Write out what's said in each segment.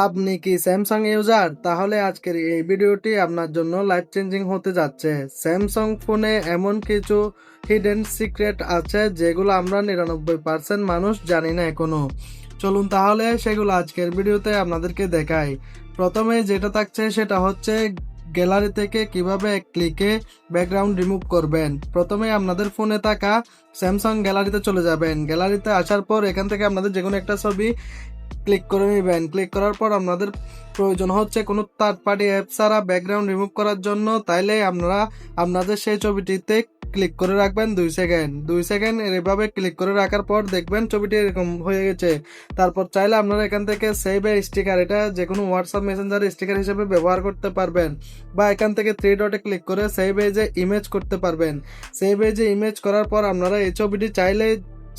আপনি কি Samsung user? তাহলে আজকের এই ভিডিওটি আপনার জন্য লাইফ চেঞ্জিং হতে যাচ্ছে। স্যামসাং ফোনে এমন কিছু হিডেন সিক্রেট আছে যেগুলো আমরা 99% মানুষ জানি না এখনো। চলুন তাহলে সেগুলো আজকের ভিডিওতে আপনাদেরকে দেখাই। প্রথমে যেটা থাকছে সেটা হচ্ছে গ্যালারি থেকে কিভাবে এক ক্লিকে ব্যাকগ্রাউন্ড রিমুভ করবেন। প্রথমে আপনাদের ফোনে থাকা স্যামসাং গ্যালারিতে চলে যাবেন। গ্যালারিতে আসার পর এখান থেকে আপনাদের যে কোনো একটা ছবি ক্লিক করে নেবেন। ক্লিক করার পর আপনাদের প্রয়োজন হচ্ছে কোনো থার্ড পার্টি অ্যাপ ছাড়া ব্যাকগ্রাউন্ড রিমুভ করার জন্য, তাইলে আপনারা আপনাদের সেই ছবিটিতে ক্লিক করে রাখবেন 2 সেকেন্ড এভাবে ক্লিক করে রাখার পর দেখবেন ছবিটি এরকম হয়ে গেছে। তারপর চাইলে আপনারা এখান থেকে সেভ এ স্টিকার, এটা যে কোনো হোয়াটসঅ্যাপ মেসেঞ্জার স্টিকার হিসেবে ব্যবহার করতে পারবেন, বা এখান থেকে 3 ডটে ক্লিক করে সেভ এজে ইমেজ করতে পারবেন। সেভ এজে ইমেজ করার পর আপনারা এই ছবিটি চাইলে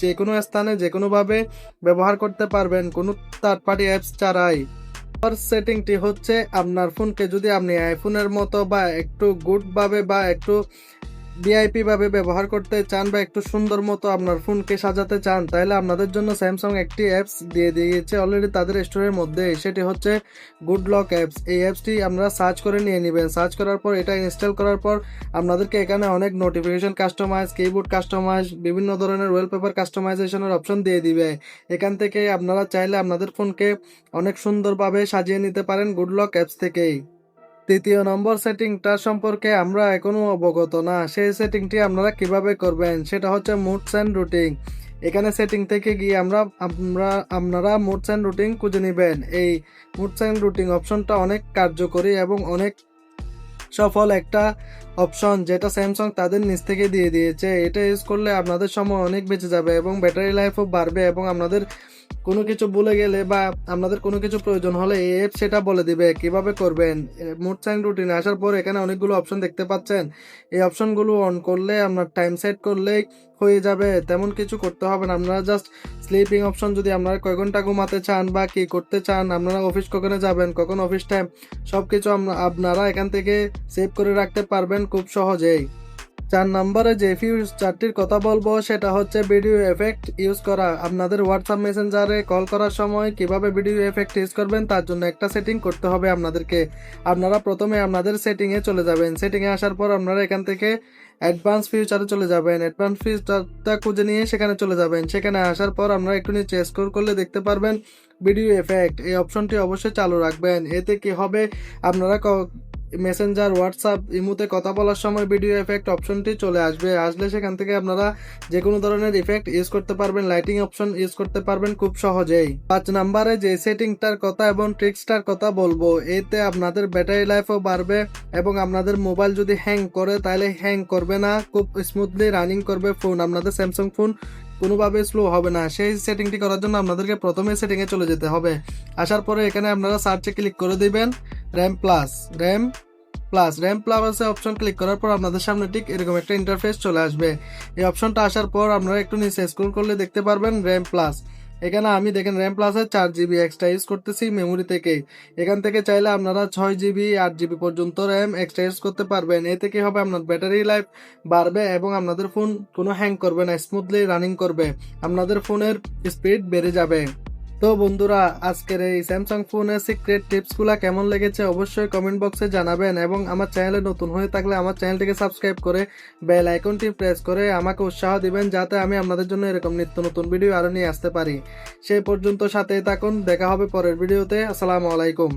যে কোনো স্থানে যে কোনোভাবে ব্যবহার করতে পারবেন কোনো থার্ড পার্টি অ্যাপস ছাড়াই। সেটিংটি হচ্ছে আপনার ফোনকে যদি আপনি আইফোনের মতো বা একটু গুড ভাবে বা একটু ভিআইপি ভাবে ব্যবহার করতে চান বা একটু সুন্দর মতো আপনার ফোনকে সাজাতে চান, তাহলে আপনাদের জন্য স্যামসাং একটি অ্যাপস দিয়ে দিয়েছে অলরেডি তাদের স্টোরের মধ্যে। সেটি হচ্ছে গুড লক অ্যাপস। এই অ্যাপসটি আপনারা সার্চ করে নিয়ে নেবেন। সার্চ করার পর এটা ইনস্টল করার পর আপনাদেরকে এখানে অনেক নোটিফিকেশন কাস্টমাইজ, কিবোর্ড কাস্টমাইজ, বিভিন্ন ধরনের ওয়ালপেপার কাস্টমাইজেশনের অপশন দিয়ে দিবে। এখান থেকে আপনারা চাইলে আপনাদের ফোনকে অনেক সুন্দরভাবে সাজিয়ে নিতে পারেন গুড লক অ্যাপস থেকেই। তৃতীয় নম্বর সেটিংটা সম্পর্কে আমরা এখনো অবগত না। সেই সেটিংটি আপনারা কিভাবে করবেন সেটা হচ্ছে মুডস অ্যান্ড রুটিন। এখানে সেটিং থেকে গিয়ে আপনারা মুডস অ্যান্ড রুটিন খুঁজে নেবেন। এই মুডস অ্যান্ড রুটিন অপশনটা অনেক কার্যকরী এবং অনেক সফল একটা অপশন, যেটা স্যামসাং তাদের নিচ থেকে দিয়ে দিয়েছে। এটা ইউজ করলে আপনাদের সময় অনেক বেঁচে যাবে এবং ব্যাটারি লাইফও বাড়বে, এবং আপনাদের কোনো কিছু ভুলে গেলে বা আপনাদের কোনো কিছু প্রয়োজন হলে এই অ্যাপ সেটা বলে দিবে কিভাবে করবেন। মুড সাইন রুটিনে আসার পর এখানে অনেকগুলো অপশন দেখতে পাচ্ছেন। এই অপশনগুলো অন করলে আপনার টাইম সেট করলেই হয়ে যাবে, তেমন কিছু করতে হবে না। আপনারা জাস্ট স্লিপিং অপশন, যদি আপনারা কয় ঘন্টা ঘুমাতে চান বা কি করতে চান, আপনারা অফিস কখনো যাবেন, কখন অফিস টাইম, সব কিছু আপনারা এখান থেকে সেভ করে রাখতে পারবেন খুব সহজেই। 4 নম্বরে যে ফিচারটির কথা বলবো সেটা হচ্ছে ভিডিও এফেক্ট ইউজ করা। আপনাদের হোয়াটসঅ্যাপ মেসেঞ্জারে কল করার সময় কিভাবে ভিডিও এফেক্ট ইউজ করবেন তার জন্য একটা সেটিং করতে হবে আপনাদেরকে। আপনারা প্রথমে আপনাদের সেটিংয়ে চলে যাবেন। সেটিংয়ে আসার পর আপনারা এখান থেকে অ্যাডভান্স ফিচারে চলে যাবেন। অ্যাডভান্স ফিচারটা খুঁজে নিয়ে সেখানে চলে যাবেন। সেখানে আসার পর আপনারা একটু নিচে স্ক্রল করলে দেখতে পারবেন ভিডিও এফেক্ট। এই অপশনটি অবশ্যই চালু রাখবেন। এতে কি হবে, আপনারা মেসেঞ্জার, হোয়াটসঅ্যাপ, ইমোতে কথা বলার সময় ভিডিও এফেক্ট অপশনটি চলে আসলে সেখান থেকে আপনারা যে কোনো ধরনের ইফেক্ট ইউজ করতে পারবেন, লাইটিং অপশন ইউজ করতে পারবেন খুব সহজেই। 5 নম্বরে যে সেটিংটার কথা এবং ট্রিক্সটার কথা বলবো, এতে আপনাদের ব্যাটারি লাইফও বাড়বে এবং আপনাদের মোবাইল যদি হ্যাং করে তাহলে হ্যাং করবে না, খুব স্মুথলি রানিং করবে ফোন। আপনাদের স্যামসাং ফোন কোনোভাবে স্লো হবে না। সেই সেটিংটি করার জন্য আপনাদেরকে প্রথমে সেটিংয়ে চলে যেতে হবে। আসার পরে এখানে আপনারা সার্চে ক্লিক করে দিবেন র্যাম প্লাস অপশন ক্লিক করার পর আপনাদের সামনে ঠিক এরকম একটা ইন্টারফেস চলে আসবে। এই অপশনটা আসার পর আপনারা একটু নিচে স্ক্রল করলে দেখতে পারবেন র্যাম প্লাস। এখানে আমি দেখেন র্যাম প্লাসে 4 GB এক্সট্রা ইউজ করতেছি মেমোরি থেকে। এখান থেকে চাইলে আপনারা 6 GB 8 GB পর্যন্ত র্যাম এক্সট্রা ইউজ করতে পারবেন। এতে কি হবে, আপনার ব্যাটারি লাইফ বাড়বে এবং আপনাদের ফোন কোনো হ্যাং করবে না, স্মুথলি রানিং করবে, আপনাদের ফোনের স্পিড বেড়ে যাবে। তো বন্ধুরা, আজকের এই স্যামসাং ফোনের সিক্রেট টিপসগুলো কেমন লেগেছে অবশ্যই কমেন্ট বক্সে জানাবেন, এবং আমার চ্যানেলে নতুন হয়ে থাকলে আমার চ্যানেলটিকে সাবস্ক্রাইব করে বেল আইকনটি প্রেস করে আমাকে উৎসাহ দিবেন, যাতে আমি আপনাদের জন্য এরকম নিত্য নতুন ভিডিও আরো নিয়ে আসতে পারি। সেই পর্যন্ত সাথেই থাকুন, দেখা হবে পরের ভিডিওতে। আসসালামু আলাইকুম।